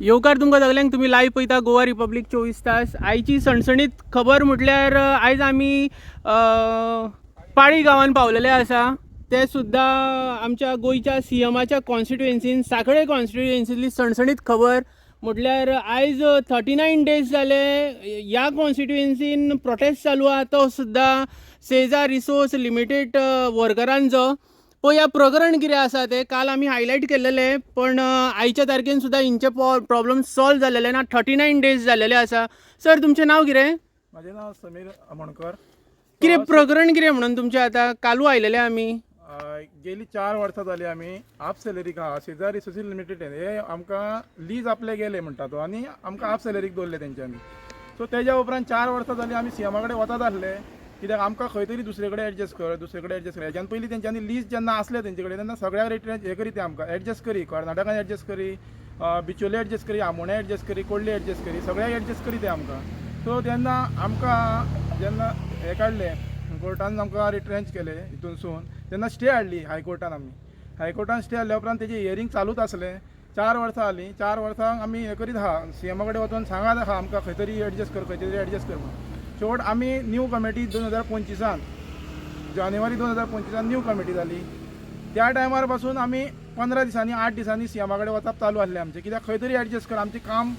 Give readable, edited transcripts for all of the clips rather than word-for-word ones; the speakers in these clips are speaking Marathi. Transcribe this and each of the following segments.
येवकार तुमकां सगल्यांक तुम्ही लायव्ह पळयता गोवा रिपब्लीक 24 तास. आयची सणसणीत खबर म्हटल्यार आयज आमी पाळी गांवांत पावलेले आसा. ते सुद्दां आमच्या गोंयच्या सीएमाच्या कॉन्स्टिट्युएन्सीन सांखळे कॉन्स्टिट्युएन्सींतली सणसणीत खबर म्हटल्यार आयज 39 डेज जाले ह्या कॉन्स्टिट्युएन्सीन प्रोटेस्ट चालू आहा, तो सुद्दां सेजार रिसोर्स लिमिटेड वर्करांचो. पळया प्रकरण कितें आसा तें काल आमी हायलायट केल्लेले, पण आयच्या तारखेन सुद्दां हिंचे प्रॉब्लम सॉल्व जाल्लेले ना. 39 डेज जाल्लेले आसा. सर तुमचें नांव कितें? माझे नाव समीर अमोणकर. कितें प्रकरण कितें म्हणून तुमचें आतां? कालू आयलेले आमी. गेली 4 वर्सां जाली आमी हाफ सॅलरीक आहा. शेजार रिसोर्सीस लिमिटेड हे आमकां लीज आपले गेले म्हणटा तो, आनी आमकां हाफ सॅलरीक दवरले तेंच्यांनी. सो तेज्या उपरांत 4 वर्सां जाली आमी सीएमा कडेन वतात आसले, कित्याक आमकां खंय तरी दुसरे कडेन एडजस्ट कर, दुसरे कडेन एडजस्ट कर. हेच्यान पयलीं तेंच्यांनी लीज जेन्ना आसले तेंचे कडेन तेन्ना सगळ्याक रेट हे करी ते आमकां एडजस्ट करी, कर्नाटकान एडजस्ट करी, बिचोले एडजस्ट करी, आमोणे एडजस्ट करी, कोडले एडजस्ट करी, सगळ्याक एडजस्ट करी ते आमकां. सो तेन्ना आमकां जेन्ना हे काडले कोर्टान आमकां रिट्रेंच केले हितूनसून, तेन्ना स्टे हाडली हायकोर्टान. आमी हायकोर्टान स्टे हाडल्या उपरांत तेजें हियरींग चालूच आसलें. 4 वर्सां जालीं. 4 वर्सांक आमी हे करीत आहा, सीएमा कडेन वचून सांगात आहा आमकां खंय तरी एडजस्ट कर, खंय तरी एडजस्ट कर म्हणून. शेवट आमी न्यू कमिटी 2025 जानेवारी 2025 न्यू कमिटी जाली. त्या टायमार पासून आमी 15 दिसांनी 8 दिसांनी सीएमा कडेन वचप चालू आसलें आमचें, कित्याक खंय तरी एडजस्ट कर, आमचें काम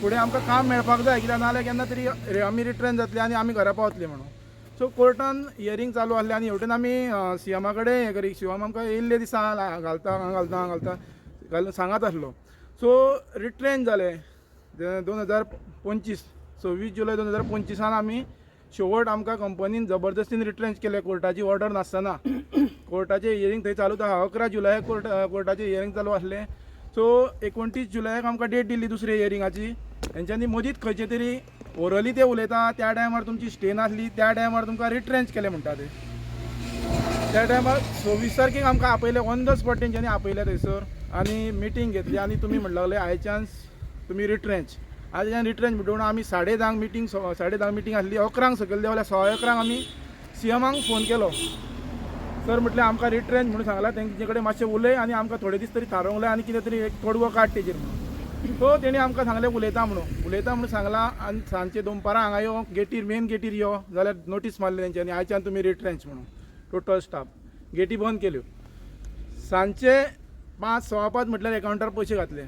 फुडें आमकां काम मेळपाक जाय, कित्याक नाजाल्यार केन्ना तरी आमी रिट्रेन जातले आनी आमी घरा पावतली म्हणून. सो कोर्टान हियरींग चालू आसलें आनी हेवटेन आमी सीएमा कडेन हे करी, सीएम आमकां येयल्ले दिसा घालता सांगात आसलो. सो रिट्रेन जाले 2025 26 जुलय 2025 आमी शेवट आमकां कंपनीन जबरदस्तीन रिट्रेंच केले कोर्टाची ऑर्डर नासतना. कोर्टाचें हियरींग थंय चालूच आहा. 11 जुलयाक कोर्टाचें हियरींग चालू आसलें. सो 29 जुलयाक आमकां डेट दिल्ली दुसऱ्या हियरींगाची. तेंच्यांनी मदींच खंयचे तरी ओरली ते उलयता, त्या टायमार तुमची स्टे नासली, त्या टायमार तुमकां रिट्रेंच केले म्हणटा ते. त्या टायमार 26 तारखेक आमकां आपयले ऑन द स्पॉट, तेंच्यांनी आपयले थंयसर आनी मिटींग घेतली आनी तुमी म्हणूंक लागले आय चान्स तुमी रिट्रेंच. आज रिट्रेंच म्हणून आमी 10:30 मिटींग आसली. 11 सकयल देवल्या. 11:15 आमी सीएमाक फोन केलो. सर म्हटलें आमकां रिट्रेंच म्हणून सांगलां, तेंचे कडेन मातशें उलय आनी आमकां थोडे दीस तरी थारोवंक लाय आनी कितें तरी एक तोडगो काड तेजेर म्हणून. सो तेणी आमकां सांगलें उलयता म्हणून सांगलां. आनी सांजचे 2:15 हांगा यो, गेटीर मेन गेटीर यो जाल्यार नोटीस मारली तेंच्यांनी आयच्यान तुमी रिट्रेंच म्हणून. टोटल स्टाफ गेटी बंद केल्यो. सांजचे 5:15 म्हटल्यार एकावंटार पयशे घातले.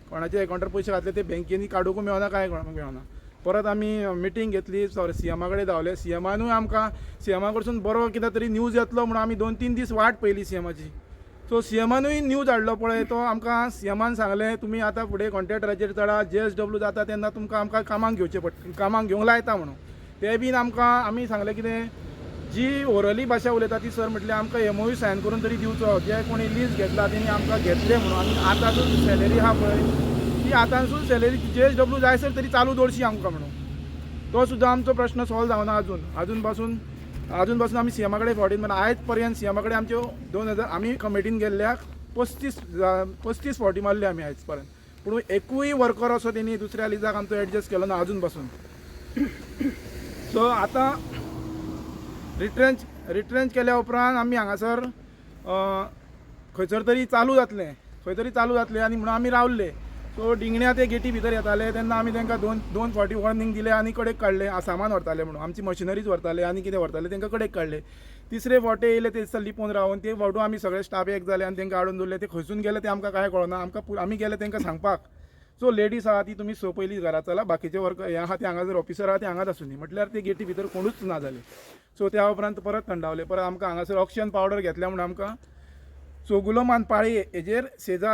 कोणाचे एकावंटार पयशे घातले ते बँकेनी काडूंक मेळना, कांय मेळना. परत आमी मिटींग घेतली, सीएमा कडेन धांवले. सीएमानूय आमकां सीएमा कडसून बरो कितें तरी न्यूज येतलो म्हणून आमी 2-3 दीस वाट पयली सीएमाची. सो सीएमानूय न्यूज हाडलो पळय तो आमकां. सीएमान सांगलें तुमी आतां फुडें कॉन्ट्रॅक्टराचेर चडा, JSW जाता तेन्ना तुमकां आमकां कामाक घेवचें पडटा, कामाक घेवंक लायता म्हणून. ते बीन आमकां आमी सांगलें कितें जी ओरली भाशा उलयता ती सर म्हटलें आमकां MOU सायन करून तरी दिवचो, जे कोणी लीज घेतला तेणी आमकां घेतले म्हणून. आनी आतांसून सॅलरी आहा पळय ती आतांसून सॅलरी JSW जायसर तरी चालू दवरशी आमकां म्हणून. तो सुद्दां आमचो प्रश्न सॉल्व जावना अजून पासून आमी सीएमा कडेन फावटीन म्हणून आयज पर्यंत सीएमा कडेन आमच्यो 2000 आमी कमिटीन गेल्ल्याक 35 फावटी मारले आमी आयज पर्यंत, पूण एकूय वर्कर असो तेणी दुसऱ्या लिजाक आमचो एडजस्ट केलो ना अजून पासून. सो आतां रिट्रेंच केल्या उपरांत आमी हांगासर खंयसर तरी चालू जातलें आनी म्हणून आमी रावल्ले. सो डिंगण्या ते गेटी भितर येताले तेन्ना आमी तांकां दोन फावटी वॉर्निंग दिलें आनी कडेक काडले. सामान व्हरताले म्हणून, आमची मशिनरीज व्हरताले आनी कितें व्हरताले तांकां कडेक काडले. तिसरे फावटी येयले ते दिसा लिपोवन रावन ते फावटू आमी सगळे स्टाफ एक जाले आनी तांकां हाडून दवरले. ते खंयसून गेले ते आमकां कांय कळना. आमी गेले तांकां सांगपाक. सो लेडीज आहा ती तुमी पयलीं घरा चला, बाकीचे वर्कर हे आहा ते हांगा जर ऑफिसर आहा ते हांगाच आसुनी म्हटल्यार ते गेटी भितर कोणूच ना जाले. सो त्या उपरांत परत थंडावले. परत आमकां हांगासर ऑक्सिजन पावडर घेतल्या म्हणून आमकां चोगुलोमान पाळये हेजेर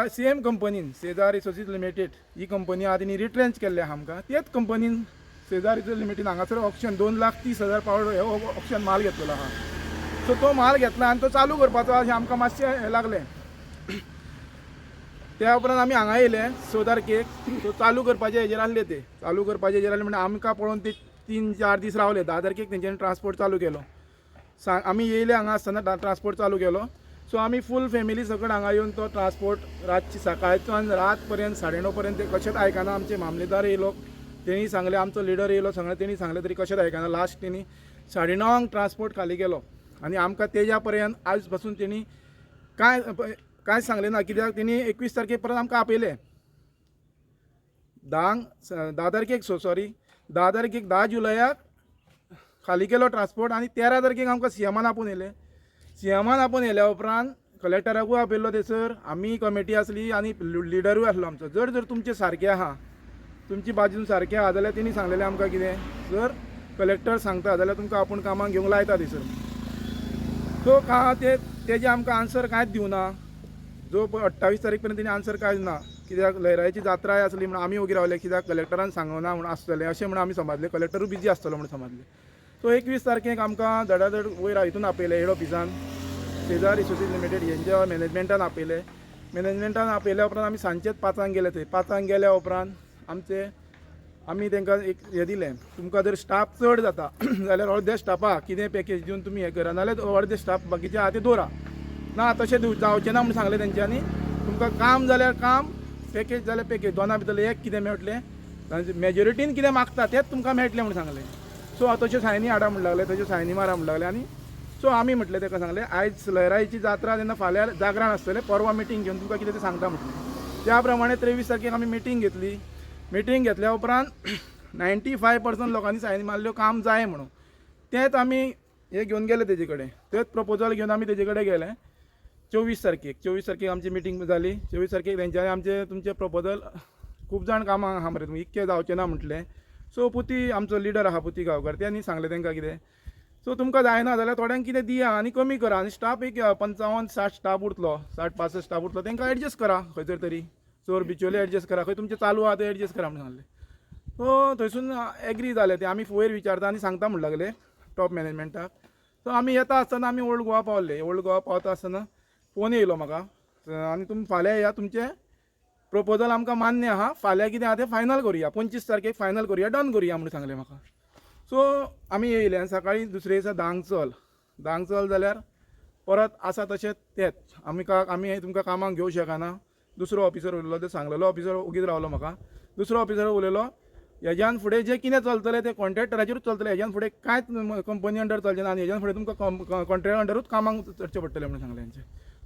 सेम कंपनीन सेजार रिसोर्सीस लिमिटेड ही कंपनी आहा तिणी रिट्रेंच केल्ले आहा आमकां. तेच कंपनीन सेजार रिसोर्सीस लिमिटेड हांगासर ऑक्सिजन 2,30,000 पावडर हे ऑक्सिजन माल घेतलेलो आहा. सो तो माल घेतला आनी तो चालू करपाचो अशें आमकां मातशें हें लागलें. त्या उपरांत आमी हांगा येयले 6 तारखेक. सो चालू करपाचे हेजेर आहले ते म्हणजे आमकां पळोवन ते 3-4 दीस रावले. 10 तारखेक तेंच्यांनी ट्रान्सपोर्ट चालू केलो. आमी येयले हांगा आसतना ट्रान्सपोर्ट चालू केलो. सो आमी फूल फॅमिली सकट हांगा येवन तो ट्रान्सपोर्ट रातची सकाळच्यान रात पर्यंत 9:30 पर्यंत ते कशेंच आयकना. आमचे मामलेदार येयलो, तेणी सांगलें, आमचो लिडर येयलो, सगळें तेणी सांगलें तरी कशेंच आयकना. लास्ट तेणी 9:30 ट्रान्सपोर्ट खाली केलो आनी आमकां तेज्या पर्यंत आज पासून तेणी कांयच सांगलें ना, कित्याक तेणी 21 तारखे परत आमकां आपयले. 10 तारखेक 10 तारखेक 10 जुलयाक खाली केलो ट्रान्सपोर्ट आनी 13 तारखेक आमकां सीएमान आपोवन येयले. सीएमान आपोवन येयल्या उपरांत कलेक्टराकूय आपयल्लो थंयसर, आमी कमिटी आसली आनी लिडरूय आसलो आमचो. जर तुमचें सारकें आहा, तुमची बाजून सारकें आहा जाल्यार तेणी सांगलेलें आमकां कितें, जर कलेक्टर सांगता जाल्यार तुमकां आपूण कामाक घेवंक लायता थंयसर. सो तेजे आमकां आन्सर कांयच दिवना. जो 28 तारीख पर्यंत तेणी आन्सर कांयच ना. कित्याक लयराईची जात्राय आसली म्हणून आमी वोगी रावले, कित्याक कलेक्टरान सांगना म्हणून आसतलें अशें म्हणून आमी समजलें. कलेक्टरूय बिजी आसतलो म्हणून समजलें. सो 21 तारखेक आमकां धडाधड वयर हितून आपयले हेड ऑफिसान, शेजार एसोसिएट लिमिटेड हेंच्या मॅनेजमेंटान आपयले. मॅनेजमेंटान आपयल्या उपरांत आमी सांजचेच 5 गेले थंय. 5 गेल्या उपरांत आमी तांकां एक हें दिलें, तुमकां जर स्टाफ चड जाता जाल्यार अर्द्या स्टाफाक कितें पॅकेज दिवन तुमी हें करा, नाल्यार अर्दे स्टाफ बाकीचे आहा ते दवरा. ना तशें जावचें ना म्हणून सांगलें तेंच्यांनी. तुमकां काम जाल्यार काम, पॅकेज जाल्यार पॅकेज, दोना भितर एक कितें मेळटलें, मेजॉरिटीन कितें मागता तेंच तुमकां मेळटलें म्हणून सांगलें. सो तश्यो सायनी हाडा म्हणून लागले, तश्यो सायनी मारा म्हणून लागले. आनी सो आमी म्हटलें ताका सांगलें, आयज लयराईची जात्रा तेन्ना फाल्यां जागरण आसतलें, परवा मिटींग घेवन तुमकां कितें तें सांगता म्हटलें. त्या प्रमाणे 23 तारखेक आमी मिटींग घेतली. मिटींग घेतल्या उपरांत 95% लोकांनी सायनी मारल्यो काम जाय म्हणून. तेंच आमी हे घेवन गेले तेजे कडेन, तेच प्रपोजल घेवन आमी तेजे कडेन गेले. 24 तारखेक आमची मिटींग जाली. 24 तारखेक तेंच्यांनी आमचे तुमचे प्रपोजल खूब जाण कामां आहा मरे, तुमी इतकें जावचें ना म्हटलें. सो पुती आमचो लिडर आहा पुती गांवकर, त्यांनी सांगलें तांकां कितें, सो तुमकां जायना जाल्यार थोड्यांक कितें दिया आनी कमी करा, आनी स्टाफ एक 55-60 स्टाफ उरतलो, 60-65 स्टाफ उरतलो, तांकां एडजस्ट करा खंयतर तरी, चोर बिचोले एडजस्ट करा, खंय तुमचें चालू आहा ते एडजस्ट करा म्हणून सांगलें. सो थंयसून एग्री जाले ते. आमी वयर विचारता आनी सांगता म्हणून लागले टॉप मॅनेजमेंटाक. सो आमी येता आसतना आमी ओल्ड गोवा पावले. ओल्ड गोवा पावता आसतना फोन येयलो म्हाका, आनी तुमी फाल्यां या, तुमचें प्रपोजल आमकां मान्य आहा, फाल्यां कितें आहा तें फायनल करुया, 25 तारखेक फायनल करुया, डन करुया म्हणून सांगलें म्हाका. सो आमी येयले आनी सकाळीं दुसरे दिसा धांक चल जाल्यार परत आसा तशेंच तेंच. आमी तुमकां कामाक घेवंक शकना. दुसरो ऑफिसर उरलो, ते सांगलेलो ऑफिसर ओगीच रावलो म्हाका. दुसरो ऑफिसर उलयलो, हेज्यान फुडें जें कितें चलतलें तें कॉन्ट्रॅक्टराचेरूच चलतलें, हेज्यान फुडें कांयच कंपनी अंडर चलचें ना, आनी हेज्यान फुडें तुमकां कॉन्ट्रॅक्ट अंडरूच कामाक चडचें पडटलें म्हणून सांगलें तेंचें.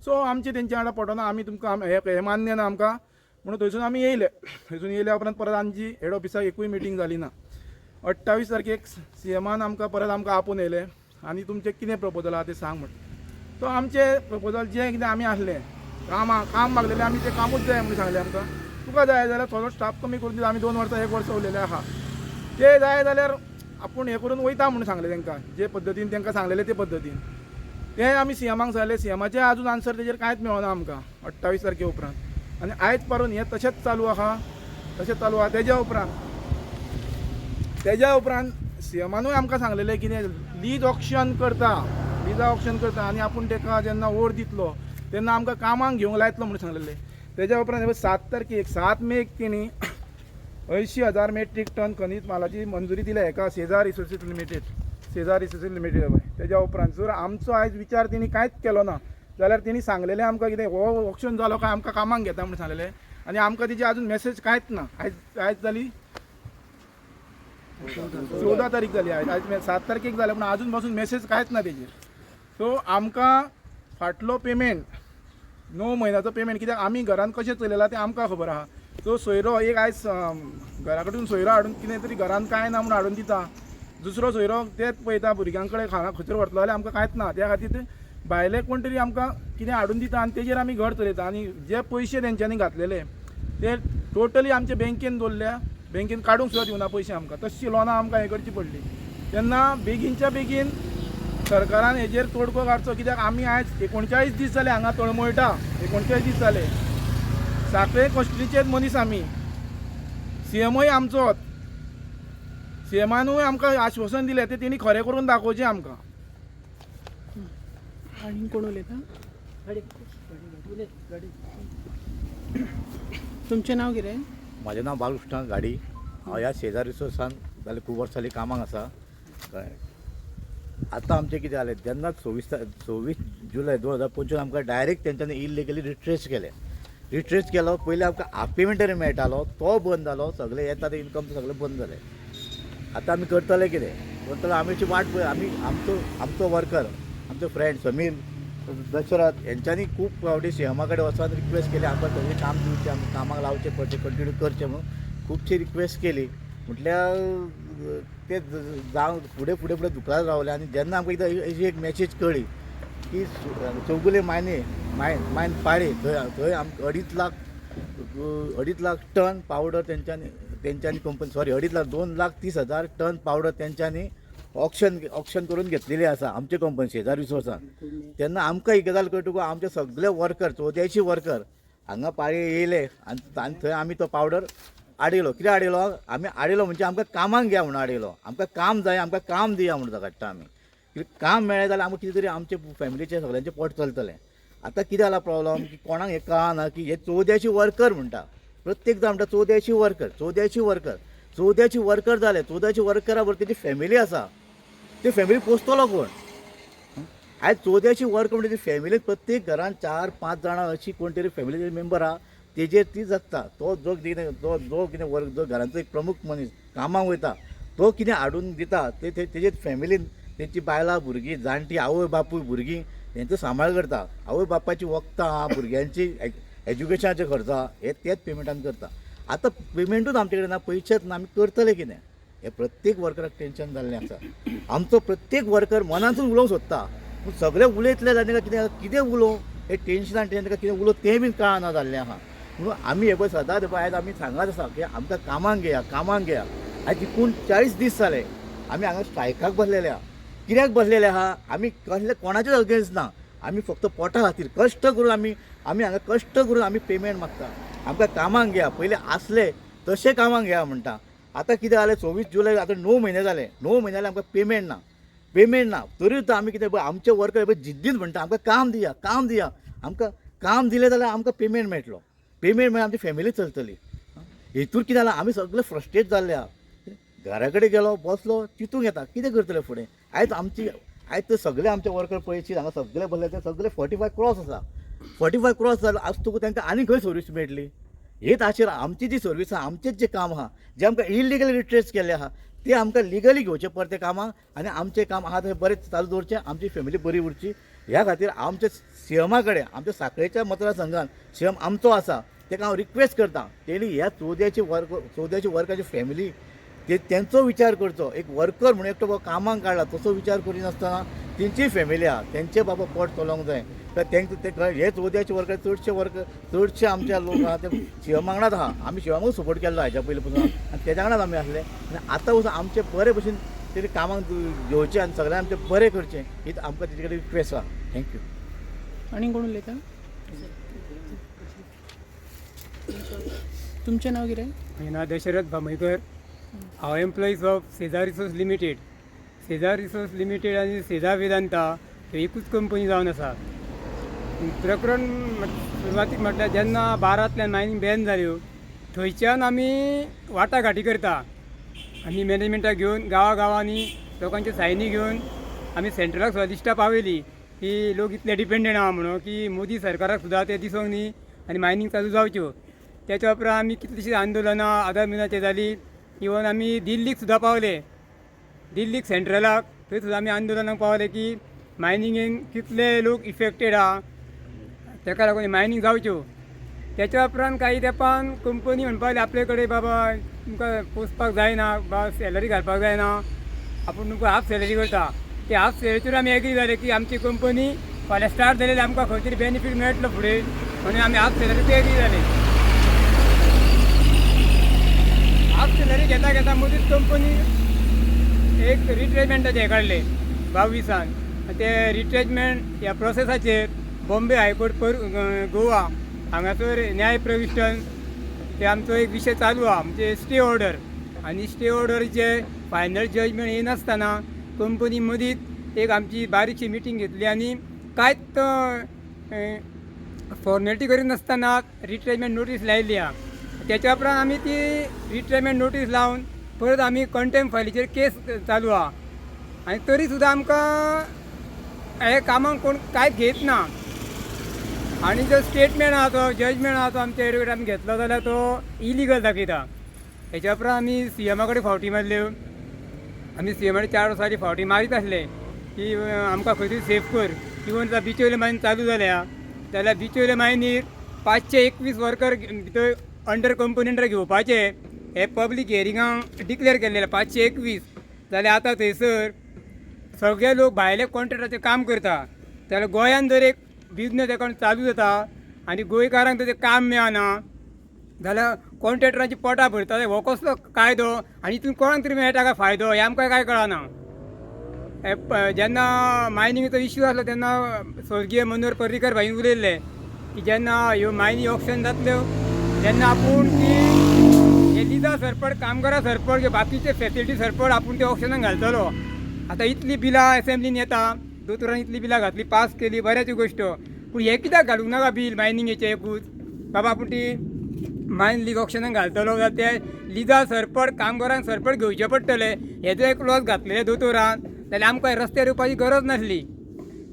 सो आमचें तेंच्या वांगडा पटना, आमी तुमकां हें मान्य ना आमकां म्हणून थंयसून आमी येयले. थंयसून येयल्या उपरांत परत आमची हेड ऑफिसाक एकूय मिटींग जाली ना. 28 तारखेक सीएमान परत आमकां आपोवन येयलें आनी तुमचें कितें प्रपोजल आहा तें सांग म्हणून. सो आमचें प्रपोजल जें कितें आमी आसलें काम मागलेलें आमी तें कामूच जाय म्हणून सांगलें आमकां. तुका जाय जाल्यार थोडो स्टाफ कमी करून दिता, आमी 2 वर्सां 1 वर्स उरलेले आहा, ते जाय जाल्यार आपूण हें करून वयता म्हणून सांगलें तांकां. जे पद्दतीन तांकां सांगलेलें ते पद्दतीन तें आमी सीएमाक सांगलें. सीएमाचें आजून आन्सर तेजेर कांयच मेळना आमकां 28 तारखे उपरांत. आनी आयज पासून हें तशेंच चालू आहा. तेज्या उपरांत सीएमानूय आमकां सांगलेलें कितें, लीज ऑक्शन करता आनी आपूण ताका जेन्ना ओर दितलो तेन्ना आमकां कामाक घेवंक लायतलो म्हणून सांगलेलें. तेज्या उपरांत 7 मेक तेणी 80,000 मेट्रीक टन खनीज मालाची मंजुरी दिल्या एका शेजार एसोसिएट लिमिटेड पळय. तेज्या उपरांत जर आमचो आयज विचार तेणी कांयच केलो ना जाल्यार तेणी सांगलेलें आमकां कितें, हो ऑक्शन जालो काय आमकां कामाक घेता म्हणून सांगलेलें. आनी आमकां तेजी आजून मॅसेज कांयच ना. आयज जाली 14 तारीख जाली, आयज 7 तारखेक जालें पूण आजून पासून मॅसेज कांयच ना तेजेर. सो आमकां फाटलो पेमेंट 9 म्हयन्याचो पेमेंट, कित्याक आमी घरान कशें चलयलां तें आमकां खबर आहा. सो सोयरो एक आयज घरा कडून सोयरो हाडून कितें तरी घरान कांय ना म्हणून हाडून दिता, दुसरो सोयरो तेच पळयता भुरग्यां कडेन खाणा खंयसर व्हरतलो जाल्यार आमकां कांयच ना. त्या खातीर भायले कोण तरी आमकां कितें हाडून दिता आनी तेजेर आमी घर चलयता. आनी जे पयशे तेंच्यांनी घातलेले ते टोटली आमचे बँकेन दवरल्या, बँकेन काडूंक सुद्दां दिवना पयशे आमकां. तशी लोनां आमकां हें करची पडली. तेन्ना बेगीनच्या बेगीन सरकारान हेजेर तोडगो काडचो, कित्याक आमी आयज 39 दीस जाले हांगा तळमळटा. 39 दीस जाले. साखळे कॉन्स्टिट्युएन्सीचेच मनीस आमी. सीएमूय आमचोच. सीएमानूय आमकां आश्वासन दिलें तें तेणी खरें करून दाखोवचें आमकां. आनी कोण उलयता? तुमचें नांव कितें? म्हजें नांव बालकृष्ण गाडी. हांव ह्या शेजार रिसोर्सान जाले खूब वर्सां जालीं कामाक आसा. कळ्ळें. आतां आमचें कितें जालें, जेन्ना 26 जुलय 2025 आमकां डायरेक्ट तेंच्यांनी इल्लिगली रिट्रेस केलो. पयलीं आमकां हाफ पेमेंटरी मेळटालो, तो बंद जालो. सगळें येता तें इनकम सगळें बंद जालें. आतां आमी करतले कितें? आमी वाट पळय. आमी आमचो वर्कर, आमचो फ्रेंड समीर दशरथ हेंच्यांनी खूब फावटी सीएमा कडेन वचून रिक्वेस्ट केली आमकां सगळें काम दिवचें, आमकां कामाक लावचें पडचें, कंटिन्यू करचें म्हणून. खूबशी रिक्वेस्ट केली म्हटल्यार ते जावं फुडें फुडें फुडें दुखलात रावले आनी जेन्ना आमकां एकदां अशी एक मॅसेज कळ्ळी की चौगुले मायन पाळे थंय आमकां 2.5 लाख टन पावडर तेंच्यांनी कंपनी 2,30,000 टन पावडर तेंच्यांनी ऑक्शन करून घेतलेली आसा आमचे कंपनी शेजार रिसोर्सान. तेन्ना आमकां ही गजाल कळटकूच आमचे सगळे वर्कर 84 वर्कर हांगा पाळये येयले आनी थंय आमी तो पावडर आडयलो. कित्याक आडयलो आमी आडयलो म्हणजे आमकां कामाक घ्या म्हणून आडयलो. आमकां काम जाय, आमकां काम दिया म्हणून काडटा आमी. कित्याक काम मेळ्ळें जाल्यार आमकां कितें तरी आमचे फॅमिलीचे सगळ्यांचें पोट चलतलें. आतां कितें जाला प्रॉब्लम की कोणाक हें कळना की हे 14 वर्कर म्हणटा प्रत्येक जाण म्हणटा 14 वर्कर जाले. 14 वर्करा बरोबर तेजी फॅमिली आसा, ती फॅमिली पोसतलो कोण? आयज 14 वर्कर म्हणजे ती फॅमिली प्रत्येक घरान 4-5 जाणां अशी कोण तरी फॅमिली मेंबर आहा तेजेर ती जगता. तो जो कितें वर्क जो घरांचो एक प्रमुख मनीस कामाक वयता तो कितें हाडून दिता तेजे फॅमिलीन तेंची बायलां भुरगीं जाणटी आवय बापूय भुरगीं हेंचो सांबाळ करता. आवय बापाची वखदां भुरग्यांची एज्युकेशनाचे खर्च हे तेच पेमेंटान करता. आतां पेमेंटूच आमचे कडेन ना, पयशेच ना, आमी करतले कितें? हे प्रत्येक वर्कराक टेंशन जाल्लें आसा. आमचो प्रत्येक वर्कर मनांतून उलोवंक सोदता पूण सगळे उलयतले जाल्यार कितें उलोवं हे टेंशनान कितें उलोवं तें बीन कळना जाल्लें आहा. म्हणून आमी हे पळय सदांच पळय आयज आमी सांगत आसा की आमकां कामाक घेया. आयज 39 दीस जाले आमी हांगा स्ट्रायकाक बसलेले आहा. कित्याक बसलेले आहा? आमी कसले कोणाचेच अगेन्स्ट ना, आमी फक्त पोटा खातीर कश्ट करून आमी हांगा कश्ट करून आमी पेमेंट मागता. आमकां कामाक घेया, पयलीं आसले तशें कामाक घेया म्हणटा. आतां कितें जालें 24 जुलय आतां 9 म्हयने जाले आमकां पेमेंट ना तरी सुद्दां आमी कितें पळय आमचे वर्कर पळय जिद्दीन म्हणटा आमकां काम दिया. आमकां काम दिलें जाल्यार आमकां पेमेंट मेळटलो. पेमेंट मेळ्ळ्यार आमची फॅमिली चलतली. हेतून कितें जालां आमी सगळे फ्रस्ट्रेट जाल्ले आहा. घरा कडेन गेलो बसलो चिंतूंक येता कितें करतले फुडें. आयज ते सगळे आमचे वर्कर पळयची हांगा सगळे बसले ते सगळे 45 क्रॉस आसा. 45 क्रॉस जालो आसतकूच तांकां आनी खंय सर्वीस मेळटली? हेच आशेर आमची जी सर्वीस आहा आमचेच जे काम आहा जे आमकां इलिगल रिट्रेस केल्ले आहा ते आमकां लिगली घेवचे परते कामाक आनी आमचें काम आहा तें बरें चालू दवरचें, आमची फॅमिली बरी उरची. ह्या खातीर आमच्या सीएमा कडेन आमच्या सांखळेच्या मतदारसंघान सीएम आमचो आसा ताका हांव रिक्वेस्ट करता तेणी ह्या 14 वर्काची फॅमिली तेंचो विचार करचो. एक वर्कर म्हणून एकटो बाबा कामाक काडला तसो विचार करिनासतना तेंची फॅमिली आहा तेंचे बाबा पोट चलोवंक जाय. तर तेंकां हे 14 वर्कर चडशे आमच्या लोक आहा ते शिवम वांगडाच आहा. आमी शिवमाक सपोर्ट केल्लो हाच्या पयलीं पसून आनी तेज्या वांगडाच आमी आसले आनी आतां पसून आमचे बरे भशेन तेणी कामाक घेवचें आनी सगळें आमचें बरें करचें हीच आमकां तेजे कडेन रिक्वेस्ट आहा. थँक्यू. आणि कोण उलयता? तुमचें नांव कितें? म्हजें नांव दशरथ भामयकर. हांव employees of Cezar resource limited. Cezar resource limited आनी सेजार वेदांता ह्यो एकूच कंपनी जावन आसा. प्रकरण सुरवातीक म्हटल्यार जेन्ना भारतांतल्यान मायनींग बॅन जाल्यो थंयच्यान आमी वाटाघाटी करता. आमी मॅनेजमेंटाक घेवन गांवांनी लोकांच्यो सायनी घेवन आमी सेंट्रलाक सुद्दां लिस्टां पावयली की लोक इतले डिपेंडंट आहा म्हणून की मोदी सरकाराक सुद्दां ते दिसोंक न्ही आनी मायनींग चालू जावच्यो. त्याच्या उपरांत आमी कितलीशीं आंदोलनां आदार मिनाचें जाली. इवन आमी दिल्लीक सुद्दां पावले, दिल्लीक सेंट्रलाक थंय सुद्दां आमी आंदोलनाक पावले की मायनिंगेन कितले लोक इफेक्टेड आहा ताका लागून मायनींग जावच्यो. त्याच्या उपरांत काही तेंपान कंपनी म्हणपाक लागली आपले कडेन बाबा तुमकां पोसपाक जायना, बाबा सॅलरी घालपाक जायना, आपूण तुमकां हाफ सॅलरी करता. ते हाफ सॅलरीचेर आमी एग्री जाले की आमची कंपनी फाल्यां स्टार्ट जाली जाल्यार आमकां खंय तरी बेनिफीट मेळटलो फुडें म्हणून आमी हाफ सॅलरीचेर एग्री जाले. हाफ सॅलरी घेता मदींच कंपनी एक रिट्रेजमेंटाचे हे काडले 22 ते रिट्रेजमेंट ह्या प्रोसेसाचेर बॉम्बे हायकोर्ट गोवा हांगासर न्याय प्रविष्टन ते आमचो एक विशय चालू आहा म्हणजे स्टे ऑर्डर. आनी स्टे ऑर्डरीचे फायनल जजमेंट येनासतना कंपनी मदींच एक आमची बारीकशी मिटींग घेतली आनी कांयच फॉर्मेलिटी करिनासतना रिट्रेजमेंट नोटीस लायिल्ली आहा. त्याच्या उपरांत आमी ती रिट्रेजमेंट नोटीस लावन परत आमी कंटेम्प्ट फायलीचेर केस चालू आहा आनी तरी सुद्दां आमकां हे कामाक कोण कांयच घेत ना. आनी जो स्टेटमेंट आहा तो जजमेंट आहा तो आमच्या एडवोकेट आमी घेतलो जाल्यार तो इलिगल दाखयता. हेच्या उपरांत आमी सीएमा कडेन फावटी मारल्यो. आमी सीएमा 4 वर्सांची फावटी मारीत आसले की आमकां खंय तरी सेफ कर. इवन आतां बिचोले मायन चालू जाल्या जाल्यार बिचोले मायनीर 521 वर्कर भितर अंडर कंपनी अंडर घेवपाचे हे पब्लीक हियरिंगाक डिक्लेअर केल्लें 521 जाल्यार आतां थंयसर सगळे लोक भायले कॉन्ट्रॅक्टाचें काम करता जाल्यार गोंयान जर एक बिजनस अकावंट चालू जाता आनी गोंयकारांक तेजें काम मेळना जाल्यार कॉन्ट्रॅक्टरांची पोटां भरता हो कसलो कायदो आनी हितून कोणाक तरी मेळटा काय फायदो हें आमकां काय कळना. जेन्ना मायनिंगेचो इश्यू आसलो तेन्ना स्वर्गीय मनोहर पर्रीकर भाईन उलयल्ले की जेन्ना ह्यो मायनींग ऑप्शन जातल्यो तेन्ना आपूण ती हे लिजा सरपड कामगारां सरपड किंवा बाकीचे फॅसिलिटी सरपड आपूण ते ऑप्शनाक घालतलो. आतां इतली बिलां एसेंब्लीन येता दोतोरान इतली बिलां घातली पास केली बऱ्याची गोश्ट पूण हे कित्याक घालूंक नाका बील मायनिंगेचें एकूच बाबा आपूण ती मायन लीग ऑप्शनाक घालतलो जाल्यार ते लिजा सरपड कामगारांक सरपड घेवचे पडटले हेजो एक क्लॉज घातलेले दोतोरान जाल्यार आमकां रस्त्यार येवपाची गरज नासली.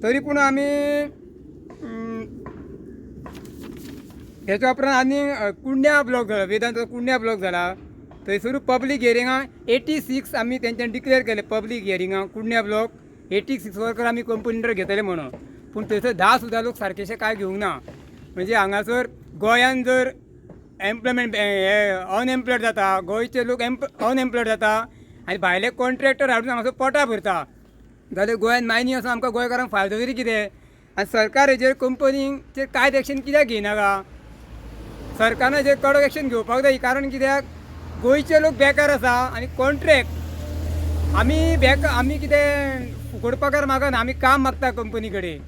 तरी पूण आमी हेच्या उपरांत आनी कुंड्या ब्लॉक जाला वेदांतचो कुंड्या ब्लॉक जाला थंयसरू पब्लीक हियरिंगां 86 आमी तेंच्यानी डिक्लेअर केले पब्लीक हियरिंगां कुंड्या ब्लॉक 86 वर्कर आमी कंपनी अंडर घेतले म्हणून पूण थंयसर 10 सुद्दां लोक सारकेशे कांय घेवंक ना. म्हणजे हांगासर गोंयान जर एम्प्लॉयमेंट अनएम्प्लॉयड जाता गोंयचे लोक अनएम्प्लॉयड जाता आनी भायले कॉन्ट्रॅक्टर हाडून हांगासर पोटां भरता जाल्यार गोंयान मायनींग आसा आमकां गोंयकारांक फायदो तरी कितें. आनी सरकार हेजेर कंपनीचेर कांयच एक्शन कित्याक घेयनाका. सरकारान हेजेर कडक एक्शन घेवपाक जाय कारण कित्याक गोंयचे लोक बेकार आसा आनी कॉन्ट्रॅक्ट आमी कितें फुकट पगार मागना आमी काम मागता कंपनी कडेन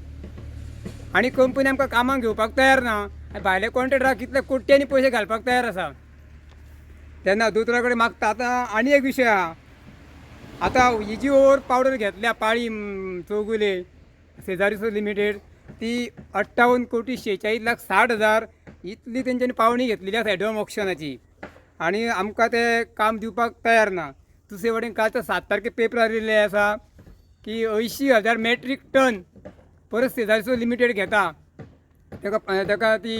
आनी कंपनी आमकां कामाक घेवपाक तयार ना आनी भायले कॉन्ट्रॅक्टराक कितले कोट्यांनी पयशे घालपाक तयार आसा तेन्ना दोतोरा कडेन मागता. आतां आनी एक विशय आहा आतां ही जी ओवर पावडर घेतल्या पाळी चौगुले सेजारिसो लिमिटेड ती 58,46,60,000 इतली तेंच्यांनी पावणी घेतलेली आसा एडवम ऑप्शनाची आनी आमकां ते काम दिवपाक तयार ना. दुसरे वटेन कालच्या 7 तारखेक पेपरार येयल्ले आसा की 80,000 मेट्रीक टन परत सेजारिसो लिमिटेड घेता ताका ती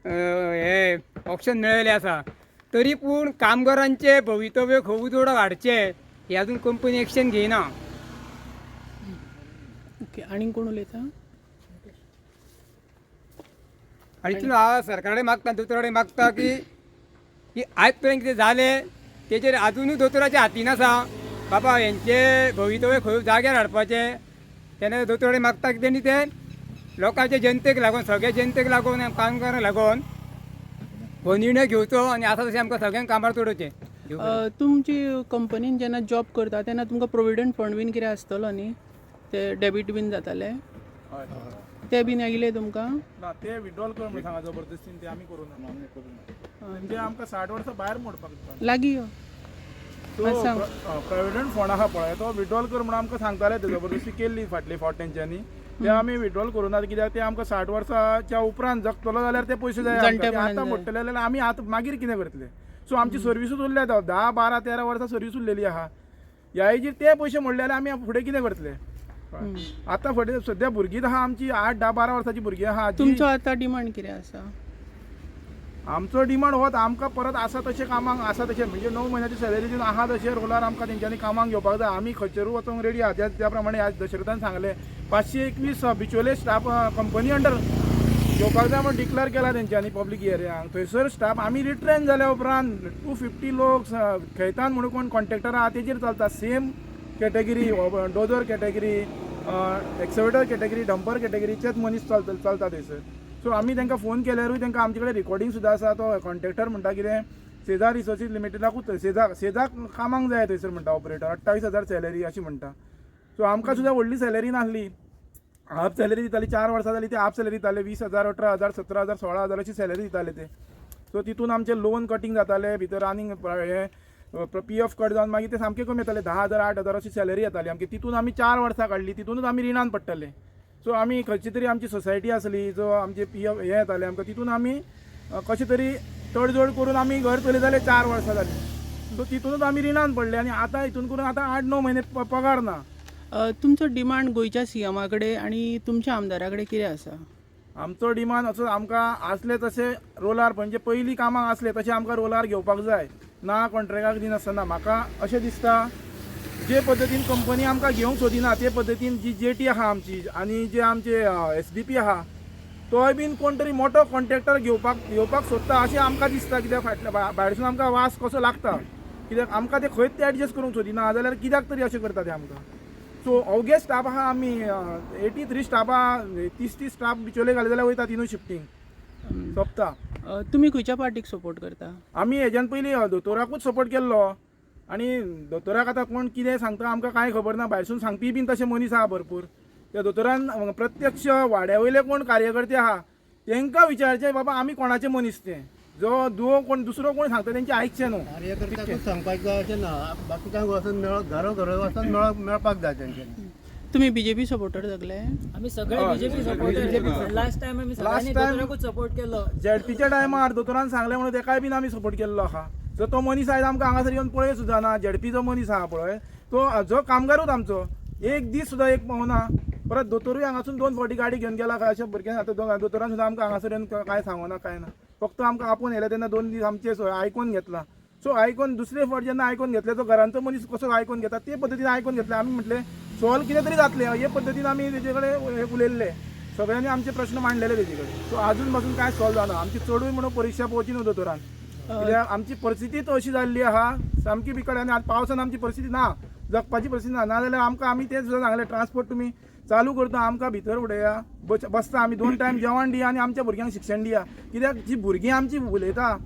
हे ऑप्शन मेळयलें आसा. तरी पूण कामगारांचे भवितव्य खंय उजोडाक हाडचे हे अजून कंपनी एक्शन घेयना. ओके आनीक कोण उलयता आनी तितून हांव सरकारा कडेन मागता दोतोरा कडेन मागता की आयज पर्यंत कितें जालें तेजेर आजुनूय दोतोराच्या हातीन आसा बाबा हेंचे भवितव्य खंय जाग्यार हाडपाचें. तेन्ना दोतोरा कडेन मागता की तेणी तें लोकांचे जनतेक लागून सगळे जनतेक लागून कामगारांक लागून हो निर्णय घेवचो आनी आसा तशें आमकां सगळ्यांक कामार चडोवचें. तुमची कंपनीन जेन्ना जॉब करता तेन्ना तुमकां प्रोविडंट फंड बीन कितें आसतलो न्ही ते डेबीट बीन जाताले ते बीन आयिल्ले तुमकां ना ते विड्रॉल कर म्हणून सांगा जबरदस्तीन ते आमी करूं ना म्हणजे आमकां 60 वर्सां भायर मोडपाक दिता. लागीं यो प्रोविडंट फंड आहा पळय तो विड्रॉल कर म्हणून आमकां सांगताले ते जबरदस्ती केल्ली फाटली फावट तेंच्यांनी ते आमी विड्रॉल करूं ना कित्याक ते आमकां 60 वर्सांच्या उपरांत जगतलो जाल्यार ते पयशे जाय आतां मोडटले जाल्यार आमी आतां मागीर कितें करतले. सो आमची सर्विसूच उरल्या 10, 12, 13 वर्सां सर्वीस उरलेली आहा ह्या हेजेर ते पयशे मोडले जाल्यार आमी फुडें कितें करतले. आतां फुडें सद्या भुरगीं आहा आमची 8, 10, 12 वर्सांची भुरगीं आहा. तुमचो आतां डिमांड कितें आसा. आमचो डिमांड होत आमकां परत आसा तशें कामाक आसा तशें म्हणजे 9 म्हयन्याची सॅलरी दिवन आहा तशें रोलार आमकां तेंच्यांनी कामाक घेवपाक जाय. आमी खंयसरूय वचूंक रेडी आहा त्या प्रमाणे आज दशरथान सांगलें 521 बिचोले स्टाफ कंपनी अंडर घेवपाक जाय म्हणून डिक्लेअर केला तेंच्यांनी पब्लीक एरियांक. थंयसर स्टाफ आमी रिट्रेन जाल्या उपरांत 250 लोक खेळटात म्हणून कोण कॉन्ट्रॅक्टर आहा तेजेर चलता. Same category dozer category excavator category dumper कॅटेगरीचेच मनीस चलता थंयसर. सो आमी तांकां फोन केल्यारूय तांकां आमचे कडेन रिकॉर्डिंग सुद्दां आसा. तो कॉन्ट्रॅक्टर म्हणटा कितें सेजा रिसोर्सीस लिमिटेडाकूच सेजाक कामाक जाय थंयसर म्हणटा ऑपरेटर 28,000 सॅलरी अशी म्हणटा. सो आमकां सुद्दां व्हडली सॅलरी नासली हाफ सॅलरी दिताली 4 वर्सां जाली ते हाफ सॅलरी दिताले 20,000 18,000 17,000 16,000 अशी सॅलरी दिताले ते. सो तितून आमचे लोन कटींग जाताले भितर आनीक हे PF कट जावन मागीर ते सामके कमी येताले 10,000 8,000 अशी सॅलरी येताली आमची. तितून आमी 4 वर्सां काडली तितूनच आमी रिणान पडटले. सो आमी खंयची तरी आमची सोसायटी आसली जो आमचे PF हे येताले आमकां तितून आमी कशें तरी तडजोड करून आमी घर चलयताले 4 वर्सां जाली. सो तितूनच आमी रिणान पडले आनी आतां हितून करून आतां 8-9 म्हयने पगार ना. तुमचो डिमांड गोंयच्या CM कडेन आनी तुमच्या आमदारा कडेन कितें आसा. आमचो डिमांड असो आमकां आसले तशें रोलार म्हणजे पयलीं कामाक आसले तशें आमकां रोलार घेवपाक जाय ना कॉन्ट्रॅक्टाक दिनासतना. म्हाका अशें दिसता जे पद्दतीन कंपनी आमकां घेवंक सोदिना ते पद्दतीन जी जेटी आहा आमची आनी जे आमचे SDP आहा तोय बीन कोण तरी मोठो कॉन्ट्रॅक्टर घेवपाक सोदता अशें आमकां दिसता. कित्याक फाटल्या भायरसून आमकां वास कसो लागता, कित्याक आमकां ते खंयच ते एडजस्ट करूंक सोदिना जाल्यार कित्याक तरी अशें करता ते आमकां. सो अवघे स्टाफ आहा आमी 83 स्टाफ आहा, 30 स्टाफ बिचोले घाले जाल्यार वयता तिनूय शिफ्टींग सोंपता. तुमी खंयच्या पार्टीक सपोर्ट करता? आमी हेज्यान पयलीं दोतोराकूच सपोर्ट केल्लो आनी दोतोराक आतां कोण कितें सांगता आमकां कांय खबर ना. भायरसून सांगपी बीन तशे मनीस आहा भरपूर. त्या दोतोरान प्रत्यक्ष वाड्या वयले कोण कार्यकर्ते आहा तांकां विचारचें बाबा आमी कोणाचे मनीस ते, जो दुसरो कोण सांगता तेंचे आयकचें न्हू. कार्यकर्त्याकूच सांगपाक जाय अशें ना, बाकीच्यांक वचून घरो वचून मेळपाक जाय तेंच्यांनी. तुम्ही बीजेपी सपोर्टर जगले? आम्ही सगळे बीजेपी सपोर्ट. लास्ट टाइम आम्ही सगळ्यांनी दोतोराकूच सपोर्ट केलो. झेडपीच्या टायमार दोतोरान सांगलें म्हणून तेकाय बीन आमी सपोर्ट केल्लो आहा. जर तो मनीस आयज आमकां हांगासर येवन पळय सुद्दां ना, झेडपी जो मनीस आहा पळय तो जो कामगारूच आमचो एक दीस सुद्दां एक पावना. परत दोतोरूय हांगासून 2 फावटी गाडी घेवन गेला काय अशें भुरग्यांक. आतां दोतोरान सुद्दां आमकां हांगासर येवन कांय सांगना काय ना. फक्त आमकां आपोवन येयलें तेन्ना 2 दीस आमचे आयकून घेतला. सो आयकून दुसरे फावट जेन्ना आयकून घेतले तो घरांचो मनीस कसो आयकून घेता ते पद्दतीन आयकून घेतले. आमी म्हटलें सॉल्व कितें तरी जातलें हे पद्दतीन आमी तेजे कडेन उलयल्ले, सगळ्यांनी आमचे प्रश्न मांडलेले तेजे कडेन. सो आजून पासून कांय सॉल्व जाना. आमची चडूय म्हणून परीक्षा पळोवची न्हू दोतोरान, कित्याक आमची परिस्थितीच अशी जाल्ली आहा सामकी बिकट. आनी आतां पावसान आमची परिस्थिती ना, जगपाची परिस्थिती ना. नाजाल्यार आमकां आमी तें सुद्दां सांगलें ट्रान्सपोर्ट तुमी चालू करता आमकां भितर उडया, बसता आमी 2 टायम जेवण दिया आनी आमच्या भुरग्यांक शिक्षण दिया. कित्याक जी भुरगीं आमची उलयता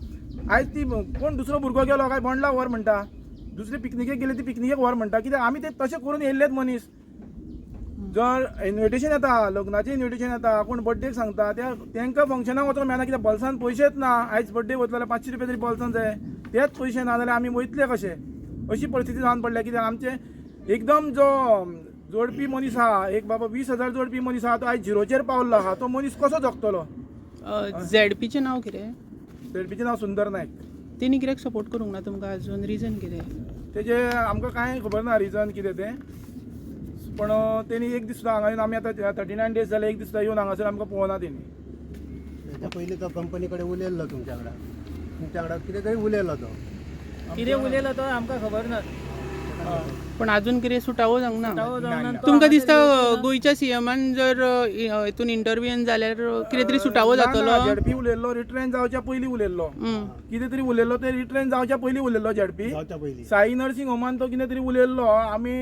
आयज ती कोण दुसरो भुरगो गेलो काय बोंडला व्हर म्हणटा, दुसरे पिकनिकेक गेले ती पिकनिकेक व्हर म्हणटा. कित्याक आमी ते तशें करून येयल्लेच मनीस. जर इन्विटेशन येता, लग्नाचें इन्विटेशन येता, कोण बर्थडेक सांगता तांकां फंक्शनाक वचूंक मेळना. कित्याक बॉल्सान पयशेच ना. आयज बर्थडे वतलो जाल्यार 500 रुपया तरी बॉल्सान जाय, तेच पयशे ना जाल्यार आमी वयतले कशे. अशी परिस्थिती जावन पडल्या. कित्याक आमचे एकदम जो जोडपी मनीस आहा, एक बाबा 20,000 जोडपी मनीस आहा, तो आयज झिरोचेर पावल्लो आहा. तो मनीस कसो जगतलो? झेडपीचें नांव कितें? झेडपीचें नांव सुंदर नायक. तेणी कित्याक सपोर्ट करूंक ना तुमकां अजून? रिजन कितें? तेजे आमकां कांय खबर ना रिजन कितें तें. पण तेणी एक दीस सुद्दां हांगा येवन आमी आतां 39 डेज जाले एक दीस सुद्दां येवन हांगासर आमकां पळोवना तेणी. तेच्या पयलीं तो कंपनी कडेन उलयल्लो तुमच्या वांगडा कितें तरी उलयलो तो. कितें उलयलो तो आमकां खबर ना. पण अजून कितें सुटावो जावंक ना? सुटावो जावंक ना. तुमकां दिसता गोंयच्या सीएमान जर हितून इंटरव्यून जाल्यार कितें तरी सुटावो जातलो? झेडपी उलयल्लो रिट्रेन जावच्या पयलीं उलयल्लो. कितें तरी उलयल्लो ते रिट्रेन जावच्या पयलीं उलयल्लो झेडपी. जावच्या पयलीं साई नर्सिंग होमान तो कितें तरी उलयल्लो. आमी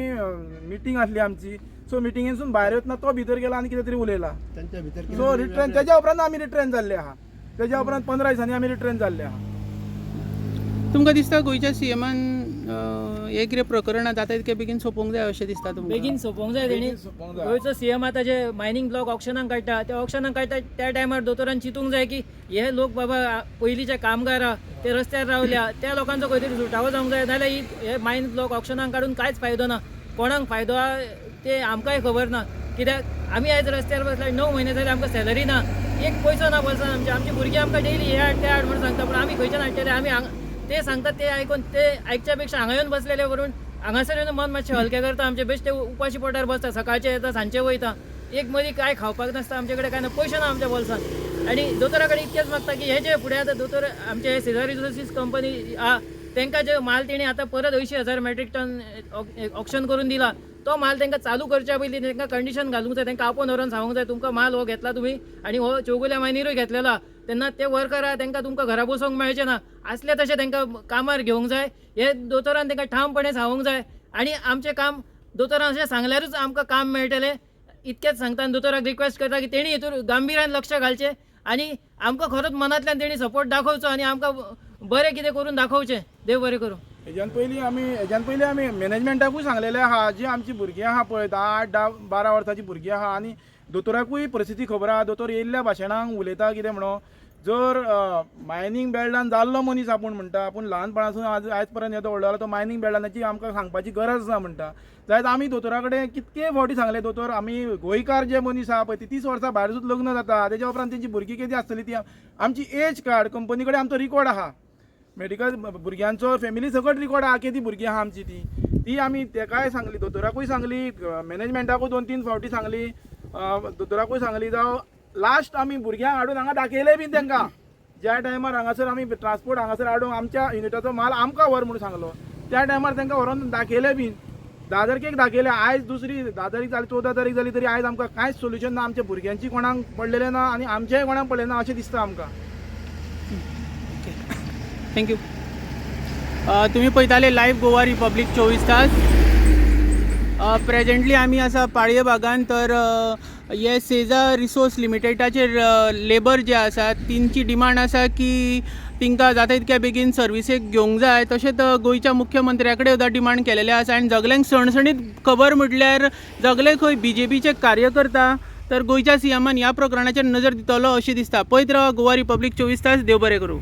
मिटींग आसली आमची, सो मिटिंगेसून भायर वतना तो भितर गेला आनी कितें तरी उलयला. तेंच्या भितर सो रिट्रेन तेज्या उपरांत आमी रिट्रेन जाल्ले आहा. तेज्या उपरांत 15 दिसांनी आमी रिट्रेन जाल्ले आहा. तुमकां दिसता गोंयच्या सीएमान हे कितें प्रकरणां जाता तितके बेगीन सोंपोवंक जाय अशें दिसता तुमकां? बेगीन सोंपोवंक जाय तेणी. गोंयचो सीएम आतां जे मायनींग ब्लॉक ऑक्शनाक काडटा त्या ऑक्शनाक काडटा त्या टायमार दोतोरान चिंतूंक जाय की हे लोक बाबा पयलींचे कामगार आहा ते रस्त्यार रावल्या, त्या लोकांचो खंय तरी सुटावो जावंक जाय. नाजाल्यार हे मायनींग ब्लॉक ऑक्शनाक काडून कांयच फायदो ना. कोणाक फायदो आहा ते आमकांय खबर ना. कित्याक आमी आयज रस्त्यार बसल्या 9 म्हयने जाले आमकां सॅलरी ना, एक पयसो ना बोल्सान. आमची भुरगीं आमकां डेली हे हाड ते हाड म्हणून सांगता, पूण आमी खंयच्यान हाडटले? आमी ते सांगतात ते आयकून ते आयकच्या पेक्षा हांगा येवन बसलेले वरून हांगासर येवन मन मातशें हलकें करता. आमचे बेश्टे उपाशी पोटार बसता, सकाळचे येता सांजचे वयता, एक मदीं काय खावपाक नासता आमचे कडेन, काय ना पयशे ना आमच्या बोल्सान. आनी दोतोरा कडेन इतकेंच मागता की हे जे फुडें आतां दोतोर आमचे सेझार रिसोर्सीस कंपनी आहा तांकां जे माल तेणी आतां परत 80,000 मेट्रीक टन ऑक्शन करून दिला, तो माल तांकां चालू करच्या पयलीं तांकां कंडिशन घालूंक जाय. तांकां आपोवन व्हरोन सांगूंक जाय तुमकां माल हो घेतला तुमी आनी हो चौगुल्या मायनीरूय घेतलेला, तेन्ना ते वर्कर आहा तांकां तुमकां घरा बसोवंक मेळचें ना. आसले तशें तांकां कामार घेवंक जाय. हे दोतोरान तांकां ठामपणे सांगूंक जाय. आनी आमचें काम दोतोरान अशें सांगल्यारूच आमकां काम मेळटलें. इतकेंच सांगता आनी दोतोराक रिक्वेस्ट करता की तेणी हितून गांभीर्यान लक्ष घालचें आनी आमकां खरोच मनांतल्यान तेणी सपोर्ट दाखोवचो आनी आमकां बरें कितें करून दाखोवचें. देव बरें करूं. हेज्यान पयलीं आमी मॅनेजमेंटाकूय सांगलेलें आहा, जी आमची भुरगीं आहा पळय 8-12 वर्सांची भुरगीं आहा आनी दोतोराकूय परिस्थिती खबर आहा. दोतोर येयल्ल्या भाशणांक उलयता कितें म्हणून, जर मायनींग बेल्टान जाल्लो मनीस आपूण म्हणटा, आपूण ल्हानपणासून आयज पर्यंत येतो व्हडलो तो मायनींग बेल्टाची आमकां सांगपाची गरज ना म्हणटा. जायत आमी दोतोरा कडेन कितके फावटी सांगले दोतोर आमी गोंयकार जे मनीस आहा पळय ती 30 वर्सां भायर सुद्दां लग्न जाता, तेज्या उपरांत तेंची भुरगीं कितें आसतली ती आमची एज कार्ड कंपनी कडेन आमचो रिकॉर्ड आहा, मेडिकल भुरग्यांचो फॅमिली सकट रिकॉर्ड आहा केदी भुरगीं आहा आमची ती आमी तेकाय सांगली, दोतोराकूय सांगली, मॅनेजमेंटाकूय 2-3 फावटी सांगली, दोतोराकूय सांगली. जावं लास्ट आमी भुरग्यांक हाडून हांगा दाखयले बीन तांकां. ज्या टायमार हांगासर आमी ट्रान्सपोर्ट हांगासर हाडूंक आमच्या युनिटाचो माल आमकां व्हर म्हणून सांगलो, त्या टायमार तांकां व्हरोन दाखयले बीन. 10 तारखेक दाखयले, आयज दुसरी 10 तारीख जाली, 14 तारीख जाली तरी आयज आमकां कांयच सोल्युशन ना. आमच्या भुरग्यांची कोणाक पडलेलें ना आनी आमच्याय कोणाक पडलें ना अशें दिसता आमकां. थँक्यू. तुम्ही पळयताले लायव्ह गोवा रिपब्लीक 24 तास. प्रेझेंटली आमी आसा पाळये भागान. तर हे सेजा रिसोर्स लिमिटेडाचेर लेबर जे आसा तेंची डिमांड आसा की तिंकां जाता तितक्या बेगीन सर्विसेक घेवंक जाय. तशेंच गोंयच्या मुख्यमंत्र्या कडेन सुद्दां डिमांड केलेले आसा. आनी सगल्यांक सणसणीत खबर म्हटल्यार सगळे खंय BJPचे कार्यकर्ता. तर गोंयच्या CMन ह्या प्रकरणाचेर नजर दितलो अशें दिसता. पळयत रावा गोवा रिपब्लीक 24 तास. देव बरें करूं.